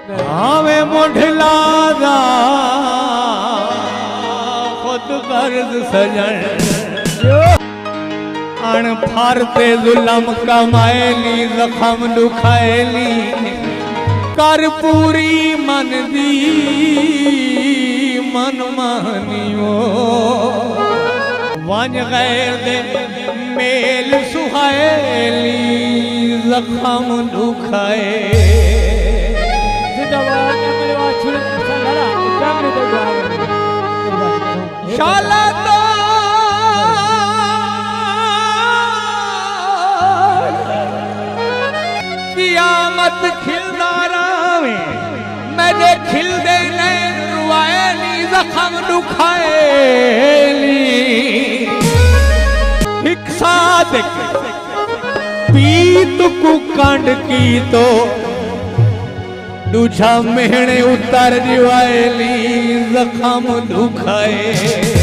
हवे मोढला दा खुद कर्ज सजन अण फारते जुलम कमाएली जखम दुखाएली कर पूरी मन दी मन मानियो वन गैर दे मेल सुहाएली जखम दुखाए शाला तो कियामत खिलदारा में मैंने खिल दे रुआएली जखम दुखाएली एक सादिक पीत कुकंड की तो दूजा मेहणे उतर जीवाएली जखम दुखाए।